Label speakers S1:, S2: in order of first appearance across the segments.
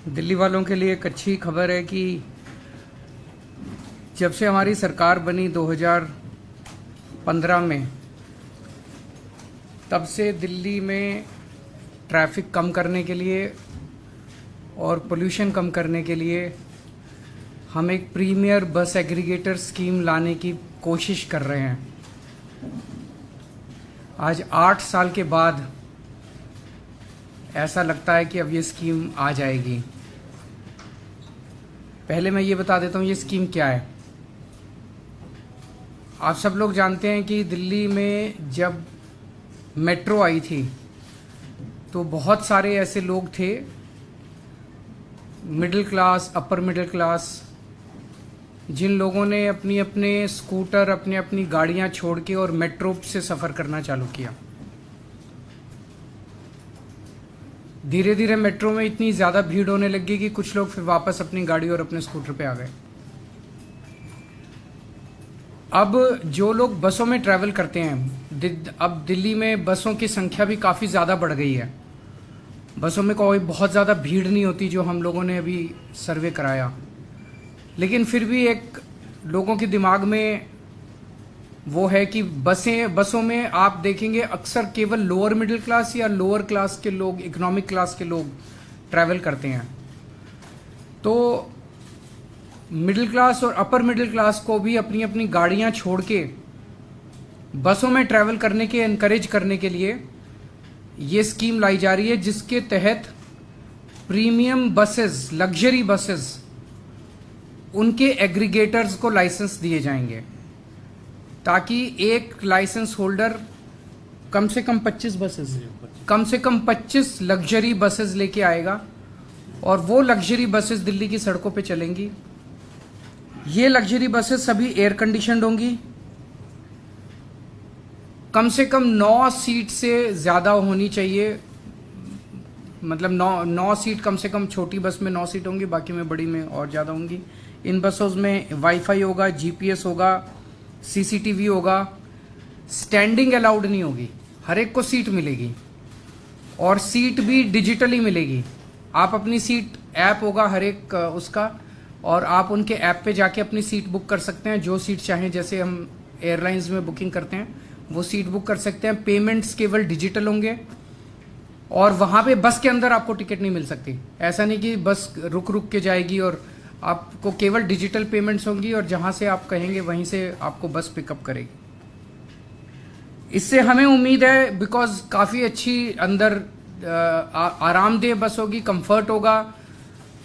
S1: दिल्ली वालों के लिए एक अच्छी खबर है कि जब से हमारी सरकार बनी 2015 में, तब से दिल्ली में ट्रैफिक कम करने के लिए और पोल्यूशन कम करने के लिए हम एक प्रीमियर बस एग्रीगेटर स्कीम लाने की कोशिश कर रहे हैं। आज 8 साल के बाद ऐसा लगता है कि अब ये स्कीम आ जाएगी। पहले मैं ये बता देता हूँ ये स्कीम क्या है। आप सब लोग जानते हैं कि दिल्ली में जब मेट्रो आई थी तो बहुत सारे ऐसे लोग थे, middle class, upper middle class, जिन लोगों ने अपनी अपने स्कूटर, अपनी गाड़ियां छोड़ के और मेट्रो से सफ़र करना चालू किया। धीरे धीरे मेट्रो में इतनी ज़्यादा भीड़ होने लगी कि कुछ लोग फिर वापस अपनी गाड़ी और अपने स्कूटर पे आ गए। अब जो लोग बसों में ट्रैवल करते हैं, अब दिल्ली में बसों की संख्या भी काफ़ी ज़्यादा बढ़ गई है। बसों में कोई बहुत ज़्यादा भीड़ नहीं होती जो हम लोगों ने अभी सर्वे कराया, लेकिन फिर भी एक लोगों के दिमाग में वो है कि बसों में आप देखेंगे अक्सर केवल लोअर मिडिल क्लास या लोअर क्लास के लोग, इकोनॉमिक क्लास के लोग ट्रैवल करते हैं। तो मिडिल क्लास और अपर मिडिल क्लास को भी अपनी अपनी गाड़ियां छोड़ के बसों में ट्रैवल करने के एनकरेज करने के लिए ये स्कीम लाई जा रही है, जिसके तहत प्रीमियम बसेस, लग्जरी बसेस, उनके एग्रीगेटर्स को लाइसेंस दिए जाएंगे, ताकि एक लाइसेंस होल्डर कम से कम 25 लग्जरी बसेस लेके आएगा और वो लग्जरी बसेस दिल्ली की सड़कों पे चलेंगी। ये लग्जरी बसेस सभी एयर कंडीशनड होंगी, कम से कम 9 सीट से ज़्यादा होनी चाहिए, मतलब 9 सीट कम से कम। छोटी बस में 9 सीट होंगी, बाकी में बड़ी में और ज़्यादा होंगी। इन बसों में वाईफाई होगा, जीपीएस होगा, सीसीटीवी होगा। स्टैंडिंग अलाउड नहीं होगी, हर एक को सीट मिलेगी और सीट भी डिजिटली मिलेगी। आप अपनी सीट, ऐप होगा हर एक उसका, और आप उनके ऐप पे जाके अपनी सीट बुक कर सकते हैं, जो सीट चाहें। जैसे हम एयरलाइंस में बुकिंग करते हैं वो सीट बुक कर सकते हैं। पेमेंट्स केवल डिजिटल होंगे और वहाँ पे बस के अंदर आपको टिकट नहीं मिल सकती। ऐसा नहीं कि बस रुक रुक के जाएगी, और आपको केवल डिजिटल पेमेंट्स होंगी और जहाँ से आप कहेंगे वहीं से आपको बस पिकअप करेगी। इससे हमें उम्मीद है, बिकॉज काफ़ी अच्छी अंदर आरामदेह बस होगी, कंफर्ट होगा,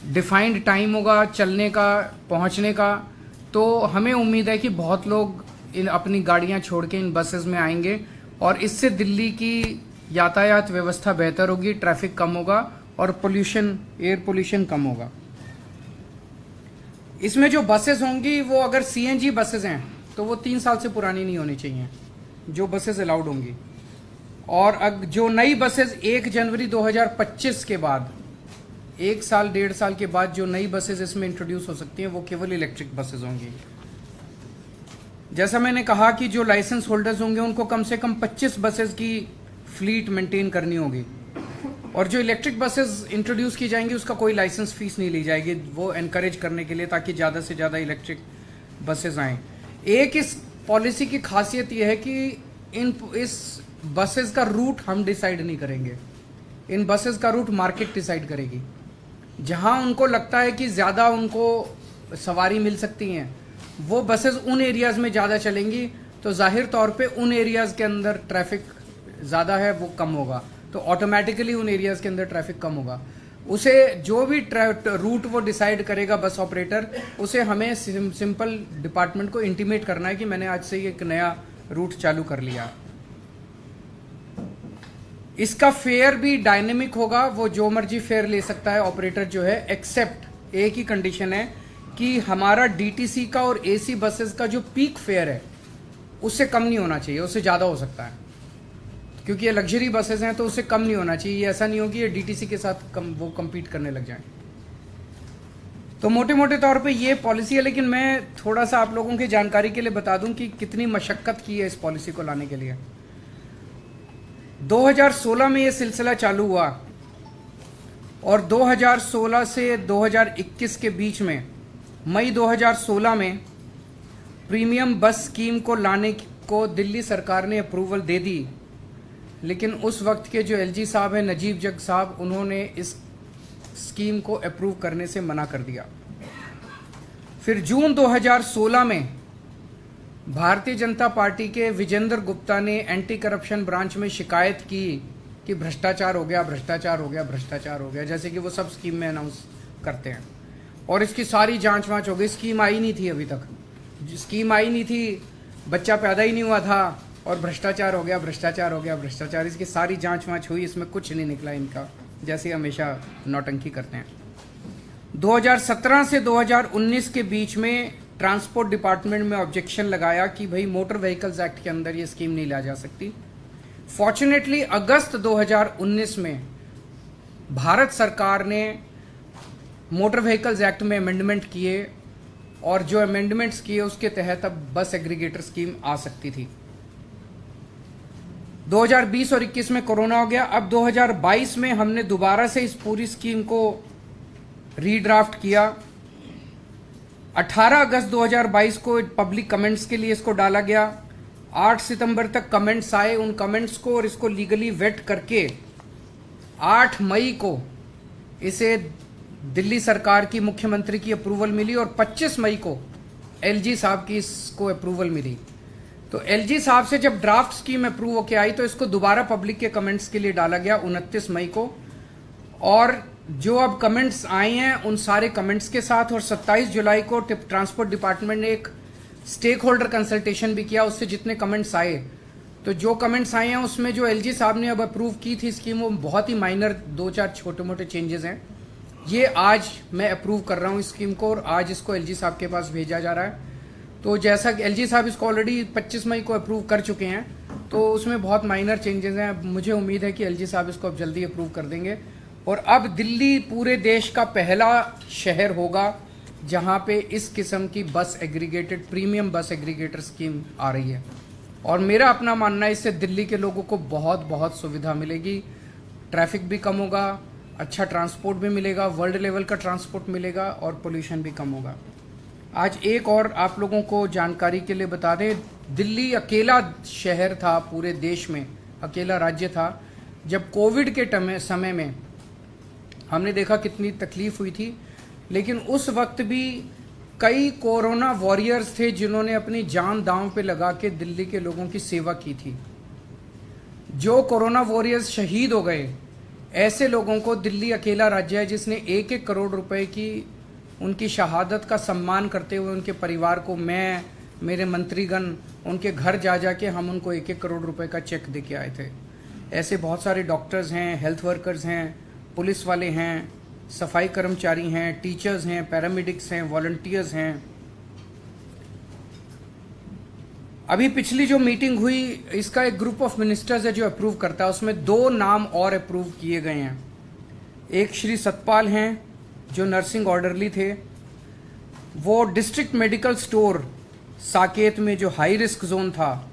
S1: डिफाइंड टाइम होगा चलने का, पहुँचने का। तो हमें उम्मीद है कि बहुत लोग अपनी गाड़ियाँ छोड़ के इन बसेस में आएंगे और इससे दिल्ली की यातायात व्यवस्था बेहतर होगी, ट्रैफिक कम होगा और पोल्यूशन, एयर पोल्यूशन कम होगा। इसमें जो बसेस होंगी वो अगर सीएनजी बसेस हैं तो वो 3 साल से पुरानी नहीं होनी चाहिए, जो बसेस अलाउड होंगी। और जो नई बसेस 1 जनवरी 2025 के बाद, 1 साल 1.5 साल के बाद जो नई बसेस इसमें इंट्रोड्यूस हो सकती हैं वो केवल इलेक्ट्रिक बसेस होंगी। जैसा मैंने कहा कि जो लाइसेंस होल्डर्स होंगे उनको कम से कम 25 बसेस की फ्लीट मेंटेन करनी होगी, और जो इलेक्ट्रिक बसेस इंट्रोड्यूस की जाएंगी उसका कोई लाइसेंस फीस नहीं ली जाएगी, वो एनकरेज करने के लिए, ताकि ज़्यादा से ज़्यादा इलेक्ट्रिक बसेस आएँ। एक इस पॉलिसी की खासियत यह है कि इस बसेस का रूट हम डिसाइड नहीं करेंगे, इन बसेस का रूट मार्केट डिसाइड करेगी। जहां उनको लगता है कि ज़्यादा उनको सवारी मिल सकती हैं, वो बसेस उन एरियाज़ में ज़्यादा चलेंगी, तो जाहिर तौर पे उन एरियाज़ के अंदर ट्रैफिक ज़्यादा है वो कम होगा, तो ऑटोमेटिकली उन एरियाज़ के अंदर ट्रैफिक कम होगा। उसे जो भी रूट वो डिसाइड करेगा बस ऑपरेटर, उसे हमें सिंपल डिपार्टमेंट को इंटीमेट करना है कि मैंने आज से एक नया रूट चालू कर लिया। इसका फेयर भी डायनेमिक होगा, वो जो मर्जी फेयर ले सकता है ऑपरेटर जो है, एक्सेप्ट एक ही कंडीशन है कि हमारा डीटीसी का और एसी बसेस का जो पीक फेयर है उससे कम नहीं होना चाहिए, उससे ज़्यादा हो सकता है, क्योंकि ये लग्जरी बसेस हैं तो उससे कम नहीं होना चाहिए। ये ऐसा नहीं हो कि ये डीटीसी के साथ वो कम्पीट करने लग जाएं। तो मोटे मोटे तौर पे ये पॉलिसी है, लेकिन मैं थोड़ा सा आप लोगों की जानकारी के लिए बता दूं कि कितनी मशक्क़त की है इस पॉलिसी को लाने के लिए। 2016 में ये सिलसिला चालू हुआ और 2016 से 2021 के बीच में मई 2016 में प्रीमियम बस स्कीम को लाने को दिल्ली सरकार ने अप्रूवल दे दी, लेकिन उस वक्त के जो एलजी साहब हैं, नजीब जग साहब, उन्होंने इस स्कीम को अप्रूव करने से मना कर दिया। फिर जून 2016 में भारतीय जनता पार्टी के विजेंद्र गुप्ता ने एंटी करप्शन ब्रांच में शिकायत की कि भ्रष्टाचार हो गया, भ्रष्टाचार हो गया, भ्रष्टाचार हो गया, जैसे कि वो सब स्कीम में अनाउंस करते हैं। और इसकी सारी जांच वाँच हो गई। स्कीम आई नहीं थी, अभी तक स्कीम आई नहीं थी, बच्चा पैदा ही नहीं हुआ था और भ्रष्टाचार हो गया, भ्रष्टाचार हो गया, भ्रष्टाचार। इसकी सारी जांच वाँच हुई, इसमें कुछ नहीं निकला इनका, जैसे हमेशा नौटंकी करते हैं। 2017 से 2019 के बीच में ट्रांसपोर्ट डिपार्टमेंट में ऑब्जेक्शन लगाया कि भाई मोटर व्हीकल्स एक्ट के अंदर ये स्कीम नहीं ला जा सकती। फॉर्चुनेटली अगस्त 2019 में भारत सरकार ने मोटर व्हीकल्स एक्ट में अमेंडमेंट किए और जो अमेंडमेंट्स किए उसके तहत अब बस एग्रीगेटर स्कीम आ सकती थी। 2020 और 21 में कोरोना हो गया। अब 2022 में हमने दोबारा से इस पूरी स्कीम को रीड्राफ्ट किया। 18 अगस्त 2022 को पब्लिक कमेंट्स के लिए इसको डाला गया। 8 सितंबर तक कमेंट्स आए। उन कमेंट्स को और इसको लीगली वेट करके 8 मई को इसे दिल्ली सरकार की मुख्यमंत्री की अप्रूवल मिली और 25 मई को एलजी साहब की इसको अप्रूवल मिली। तो एलजी साहब से जब ड्राफ्ट स्कीम अप्रूव होके आई तो इसको दोबारा पब्लिक के कमेंट्स के लिए डाला गया 29 मई को। और जो अब कमेंट्स आए हैं उन सारे कमेंट्स के साथ, और 27 जुलाई को ट्रांसपोर्ट डिपार्टमेंट ने एक स्टेक होल्डर कंसल्टेशन भी किया। उससे जितने कमेंट्स आए, तो जो कमेंट्स आए हैं उसमें जो एलजी साहब ने अब अप्रूव की थी स्कीम, वो बहुत ही माइनर 2-4 छोटे मोटे चेंजेस हैं। ये आज मैं अप्रूव कर रहा हूँ इस स्कीम को और आज इसको एलजी साहब के पास भेजा जा रहा है। तो जैसा कि एलजी साहब इसको ऑलरेडी 25 मई को अप्रूव कर चुके हैं, तो उसमें बहुत माइनर चेंजेस हैं। मुझे उम्मीद है कि एलजी साहब इसको अब जल्दी अप्रूव कर देंगे और अब दिल्ली पूरे देश का पहला शहर होगा जहां पे इस किस्म की बस एग्रीगेटेड प्रीमियम बस एग्रीगेटर स्कीम आ रही है। और मेरा अपना मानना है इससे दिल्ली के लोगों को बहुत बहुत सुविधा मिलेगी, ट्रैफिक भी कम होगा, अच्छा ट्रांसपोर्ट भी मिलेगा, वर्ल्ड लेवल का ट्रांसपोर्ट मिलेगा और पोल्यूशन भी कम होगा। आज एक और आप लोगों को जानकारी के लिए बता दें, दिल्ली अकेला शहर था पूरे देश में, अकेला राज्य था जब कोविड के समय में हमने देखा कितनी तकलीफ हुई थी, लेकिन उस वक्त भी कई कोरोना वॉरियर्स थे जिन्होंने अपनी जान दांव पे लगा के दिल्ली के लोगों की सेवा की थी। जो कोरोना वॉरियर्स शहीद हो गए, ऐसे लोगों को दिल्ली अकेला राज्य है जिसने 1-1 करोड़ रुपए की उनकी शहादत का सम्मान करते हुए उनके परिवार को, मैं, मेरे मंत्रीगण, उनके घर जा जा के हम उनको 1-1 करोड़ रुपए का चेक दे के आए थे। ऐसे बहुत सारे डॉक्टर्स हैं, हेल्थ वर्कर्स हैं, पुलिस वाले हैं, सफाई कर्मचारी हैं, टीचर्स हैं, पैरामेडिक्स हैं, वॉलंटियर्स हैं। अभी पिछली जो मीटिंग हुई, इसका एक ग्रुप ऑफ मिनिस्टर्स है जो अप्रूव करता है, उसमें 2 नाम और अप्रूव किए गए हैं। एक श्री सतपाल हैं जो नर्सिंग ऑर्डरली थे, वो डिस्ट्रिक्ट मेडिकल स्टोर साकेत में जो हाई रिस्क जोन था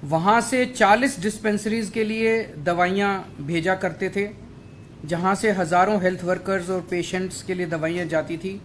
S1: वहाँ से 40 डिस्पेंसरीज के लिए दवाइयाँ भेजा करते थे, जहाँ से हज़ारों हेल्थ वर्कर्स और पेशेंट्स के लिए दवाइयाँ जाती थी।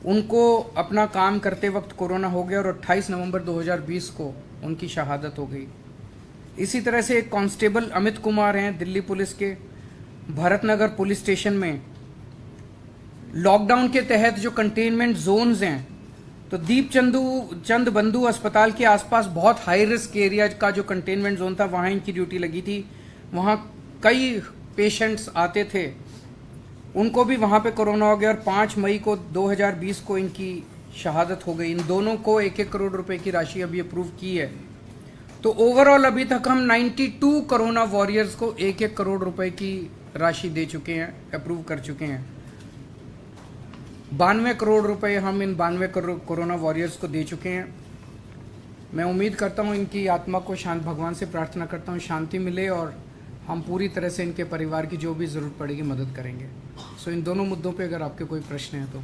S1: उनको अपना काम करते वक्त कोरोना हो गया और 28 नवंबर 2020 को उनकी शहादत हो गई। इसी तरह से एक कांस्टेबल अमित कुमार हैं दिल्ली पुलिस के, भरतनगर पुलिस स्टेशन में लॉकडाउन के तहत जो कंटेनमेंट जोन्स हैं, तो दीप चंद बंधु अस्पताल के आसपास बहुत हाई रिस्क एरिया का जो कंटेनमेंट जोन था, वहाँ इनकी ड्यूटी लगी थी। वहाँ कई पेशेंट्स आते थे, उनको भी वहाँ पे कोरोना हो गया और 5 मई को 2020 को इनकी शहादत हो गई। इन दोनों को 1-1 करोड़ रुपए की राशि अभी अप्रूव की है। तो ओवरऑल अभी तक हम 92 कोरोना वॉरियर्स को 1-1 करोड़ रुपए की राशि दे चुके हैं, अप्रूव कर चुके हैं। 92 करोड़ रुपए हम इन 92 करोड़ कोरोना वॉरियर्स को दे चुके हैं। मैं उम्मीद करता हूँ इनकी आत्मा को शांत, भगवान से प्रार्थना करता हूँ शांति मिले और हम पूरी तरह से इनके परिवार की जो भी ज़रूरत पड़ेगी मदद करेंगे। सो इन दोनों मुद्दों पे अगर आपके कोई प्रश्न है तो।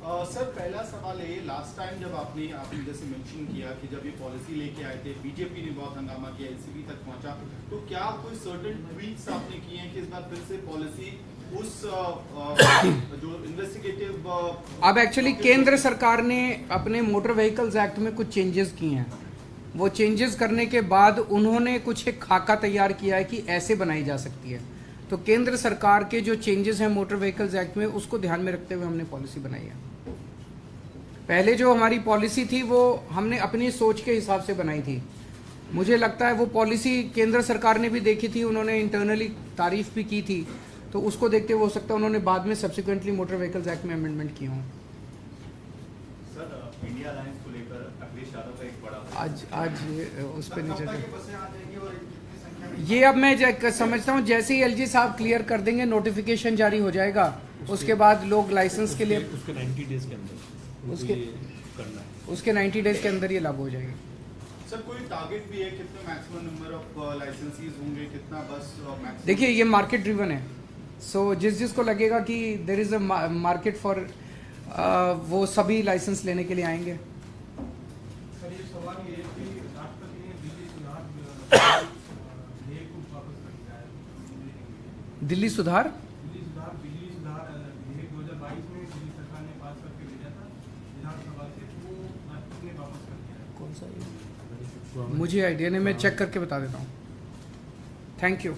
S2: सर पहला सवाल है, लास्ट टाइम जब आपने जैसे मेंशन किया कि जब ये पॉलिसी लेके आए थे बीजेपी ने बहुत हंगामा किया, एनसीबी तक पहुंचा, तो क्या कोई सर्टेन ट्वीट्स आपने किए हैं कि इस बार फिर से पॉलिसी उस जो इन्वेस्टिगेटिव
S1: अब एक्चुअली केंद्र सरकार ने अपने मोटर व्हीकल्स एक्ट में कुछ चेंजेस किए हैं। वो चेंजेस करने के बाद उन्होंने कुछ एक खाका तैयार किया है कि ऐसे बनाई जा सकती है। तो केंद्र सरकार के जो चेंजेस हैं मोटर व्हीकल्स एक्ट में, उसको ध्यान में रखते हुए हमने पॉलिसी बनाई है। पहले जो हमारी पॉलिसी थी वो हमने अपनी सोच के हिसाब से बनाई थी। मुझे लगता है वो पॉलिसी केंद्र सरकार ने भी देखी थी, उन्होंने इंटरनली तारीफ भी की थी, तो उसको देखते हुए हो सकता है उन्होंने बाद में सब्सिक्वेंटली मोटर व्हीकल्स एक्ट में अमेंडमेंट किए हों।
S3: सर इंडिया अलायंस को लेकर अखिलेश यादव का एक बड़ा
S1: आज उस पर नहीं, ये अब मैं समझता हूँ जैसे ही एलजी साहब क्लियर कर देंगे, नोटिफिकेशन जारी हो जाएगा, उसके बाद लोग लाइसेंस के लिए
S4: उसके 90 डेज के अंदर करना है,
S1: उसके 90 डेज के अंदर ये लागू हो जाएगी।
S2: सर कोई टारगेट भी है, कितने मैक्सिमम नंबर ऑफ लाइसेंसीज होंगे, कितना बस मैक्सिमम?
S1: देखिए ये मार्केट ड्रिवन है, सो जिसको लगेगा कि there is a market for, वो सभी लाइसेंस लेने के लिए आएंगे।
S5: सर ये सवाल ये है कि राष्ट्रपति ने दिल्ली सुधार विधेयक को वापस कर दिया है।
S1: दिल्ली सुधार
S5: बिजली सुधार विधेयक 2022 में दिल्ली सरकार ने पास करके भेजा था विधानसभा से, वो राष्ट्रपति ने वापस कर दिया है।
S1: कौन सा? मुझे आइडिया नहीं, मैं चेक करके बता देता हूँ। Thank you.